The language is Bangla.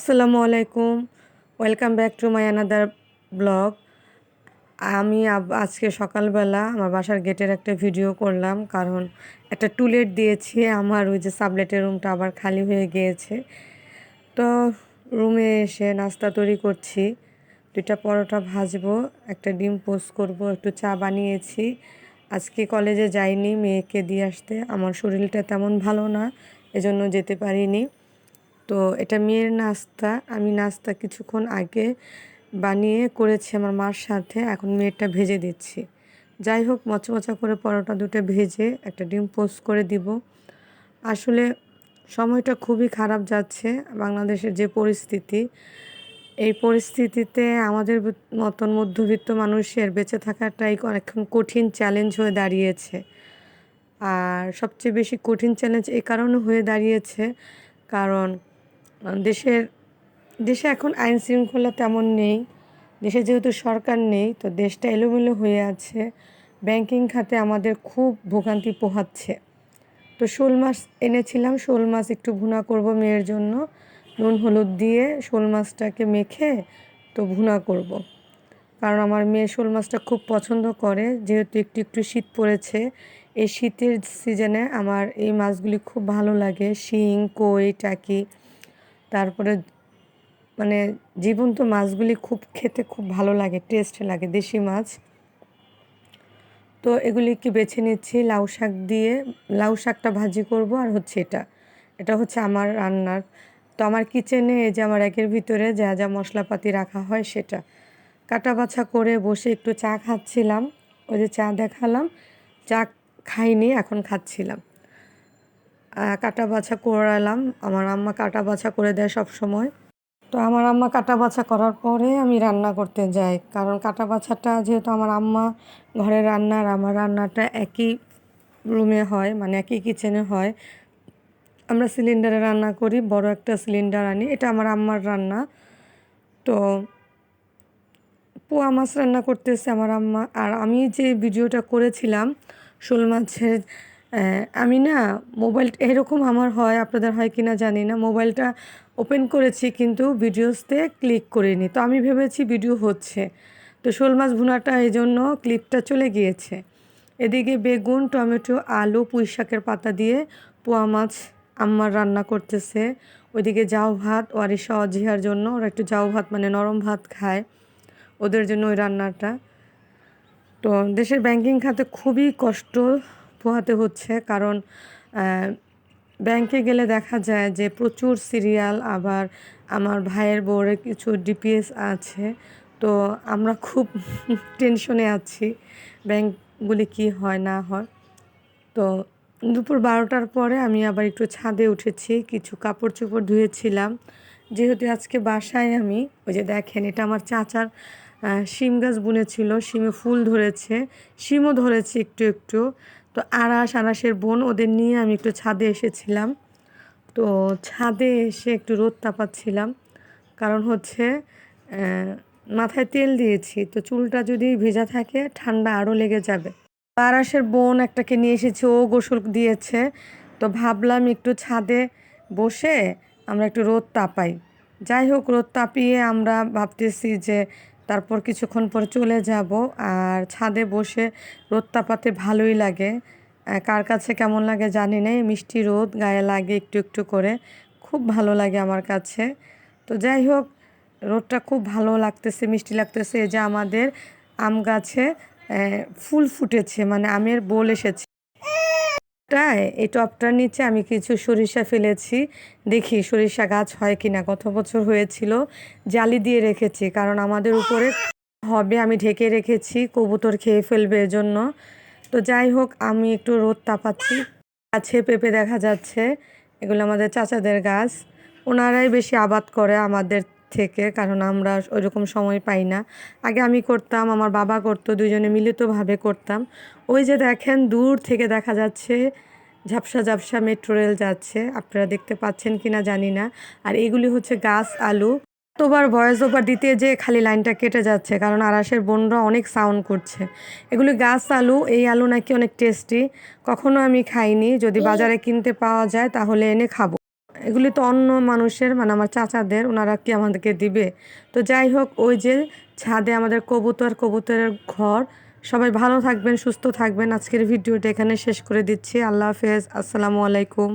আসসালামু আলাইকুম। Welcome back to my another blog. আমি আজকে সকালবেলা আমার বাসার গেটের একটা ভিডিও করলাম, কারণ একটা টুলেট দিয়েছি। আমার ওই যে সাবলেটের রুমটা আবার খালি হয়ে গিয়েছে। তো রুমে এসে নাস্তা তৈরি করছি। 2টা পরোটা ভাজবো, একটা ডিম পোস্ট করব, একটু চা বানিয়েছি। আজকে কলেজে যাইনি মেয়েকে দিয়ে আসতে, আমার শরীরটা তেমন ভালো না, এজন্য যেতে পারিনি। তো এটা মেয়ের নাস্তা। আমি নাস্তা কিছুক্ষণ আগে বানিয়ে করেছি আমার মার সাথে, এখন মেয়েরটা ভেজে দিচ্ছি। যাই হোক, মচমচা করে পরোটা 2টা ভেজে একটা ডিম পোস্ট করে দিব। আসলে সময়টা খুবই খারাপ যাচ্ছে, বাংলাদেশের যে পরিস্থিতি, এই পরিস্থিতিতে আমাদের মতন মধ্যবিত্ত মানুষের বেঁচে থাকাটাই এখন কঠিন চ্যালেঞ্জ হয়ে দাঁড়িয়েছে। আর সবচেয়ে বেশি কঠিন চ্যালেঞ্জ এই কারণে হয়ে দাঁড়িয়েছে, কারণ দেশের দেশে এখন আইন শৃঙ্খলা তেমন নেই। দেশে যেহেতু সরকার নেই, তো দেশটা এলোমেলো হয়ে আছে। ব্যাংকিং খাতে আমাদের খুব ভোগান্তি পোহাচ্ছে। তো শোল মাছ এনেছিলাম, শোল মাছ একটু ভুনা করব মেয়ের জন্য। নুন হলুদ দিয়ে শোল মাছটাকে মেখে তো ভুনা করব। কারণ আমার মেয়ে শোল মাছটা খুব পছন্দ করে, যেহেতু একটু একটু শীত পড়েছে। এই শীতের সিজনে আমার এই মাছগুলি খুব ভালো লাগে, শিং, কই, টাকি। তারপরে মানে জীবন্ত মাছগুলি খুব খেতে খুব ভালো লাগে, টেস্ট লাগে, দেশি মাছ। তো এগুলিকে বেছে নিচ্ছি লাউ শাক দিয়ে। লাউ শাকটা ভাজি করব, আর হচ্ছে এটা হচ্ছে আমার রান্নার। তো আমার কিচেনে এই যে আমার র্যাকের ভিতরে যা যা মশলাপাতি রাখা হয় সেটা কাটা বাছা করে বসে একটু চা খাচ্ছিলাম। ওই যে চা দেখালাম, চা খাইনি, এখন খাচ্ছিলাম। কাটা বাছা করালাম, আমার আম্মা কাটা বাছা করে দেয় সব সময়। তো আমার আম্মা কাটা বাছা করার পরে আমি রান্না করতে যাই, কারণ কাটা বাছাটা যেহেতু আমার আম্মা ঘরে রান্নার আমার রান্নাটা একই রুমে হয়, মানে একই কিচেনে হয়। আমরা সিলিন্ডারে রান্না করি, বড় একটা সিলিন্ডার আনি, এটা আমার আম্মার রান্না। তো পোয়া মাছ রান্না করতেছে আমার আম্মা। আর আমি যে ভিডিওটা করেছিলাম শোল মাছের, আমি না মোবাইল এরকম আমার হয়, আপনাদের হয় কি না জানি না, মোবাইলটা ওপেন করেছি কিন্তু ভিডিওসতে ক্লিক করিনি। তো আমি ভেবেছি ভিডিও হচ্ছে, তো শোল মাছ ভুনাটা এই জন্য ক্লিপটা চলে গিয়েছে। এদিকে বেগুন, টমেটো, আলু, পুঁই শাকের পাতা দিয়ে পোয়া মাছ আম্মার রান্না করতেছে। ওইদিকে জাউ ভাত, ওয়ারিশা অজিহার জন্য, ওরা একটু জাউ ভাত মানে নরম ভাত খায়, ওদের জন্য ওই রান্নাটা। তো দেশের ব্যাংকিং খাতে খুবই কষ্ট পোহাতে হচ্ছে, কারণ ব্যাংকে গেলে দেখা যায় যে প্রচুর সিরিয়াল, আবার আমার ভাইয়ের বউয়ের কিছু ডিপিএস আছে। তো আমরা খুব টেনশনে আছি ব্যাংকগুলি কি হয় না হয়। তো দুপুর 12টার পরে আমি আবার একটু ছাদে উঠেছি, কিছু কাপড় চোপড় ধুয়েছিলাম। যেহেতু আজকে বাসায় আমি, ওই যে দেখেন এটা আমার চাচার শিম গাছ বুনেছিল, শিমে ফুল ধরেছে, শিমও ধরেছে একটু একটু। তো আনাসের বোন ওদের নিয়ে আমি একটু ছাদে এসেছিলাম। তো ছাদে এসে একটু রোদ তাপাচ্ছিলাম, কারণ হচ্ছে মাথায় তেল দিয়েছি, তো চুলটা যদি ভেজা থাকে ঠান্ডা আরও লেগে যাবে। আরাসের বোন একটাকে নিয়ে এসেছে, ও গোসল দিয়েছে। তো ভাবলাম একটু ছাদে বসে আমরা একটু রোদ তাপাই। যাই হোক, রোদ তাপিয়ে আমরা ভাবতেছি যে তারপর কিছুক্ষণ পর চলে যাব। আর ছাদে বসে রোদ তাপাতে ভালোই লাগে, কার কাছে কেমন লাগে জানি না, মিষ্টি রোদ গায়ে লাগে একটু একটু করে, খুব ভালো লাগে আমার কাছে। তো যাই হোক, রোদটা খুব ভালো লাগতেছে, মিষ্টি লাগতেছে। এই যে আমাদের আম গাছে ফুল ফুটেছে, মানে আমের বোল এসেছে। এই টবটার নিচে আমি কিছু সরিষা ফেলেছি, দেখি সরিষা গাছ হয় কিনা। গত বছর হয়েছিল, জালি দিয়ে রেখেছি, কারণ আমাদের উপরে হবে, আমি ঢেকে রেখেছি, কবুতর খেয়ে ফেলবে এজন্য। তো যাই হোক, আমি একটু রোদ তাপাচ্ছি। গাছে পেঁপে দেখা যাচ্ছে, এগুলো আমাদের চাচাদের গাছ, ওনারাই বেশি আবাদ করে আমাদের থেকে, কারণ আমরা ওইরকম সময় পাই না। আগে আমি করতাম, আমার বাবা করতো, দুজনে মিলিতভাবে করতাম। ওই যে দেখেন দূর থেকে দেখা যাচ্ছে ঝাপসা ঝাপসা মেট্রো রেল যাচ্ছে, আপনারা দেখতে পাচ্ছেন কি না জানি না। আর এগুলি হচ্ছে গাছ আলু। তোবার ভয়েস ওভার দিতে যে খালি লাইনটা কেটে যাচ্ছে, কারণ আরাসের বোনরা অনেক সাউন্ড করছে। এগুলি গাছ আলু, এই আলু নাকি অনেক টেস্টি, কখনো আমি খাইনি, যদি বাজারে কিনতে পাওয়া যায় তাহলে এনে খাবো। এগুলি তো অন্য মানুষের, মানে আমার চাচাদের, ওনারা কি আমাদেরকে দিবে? তো যাই হোক, ওই যে ছাদে আমাদের কবুতরের ঘর। সবাই ভালো থাকবেন, সুস্থ থাকবেন। আজকের ভিডিওটা এখানে শেষ করে দিচ্ছি। আল্লাহ হাফেজ, আসসালামু আলাইকুম।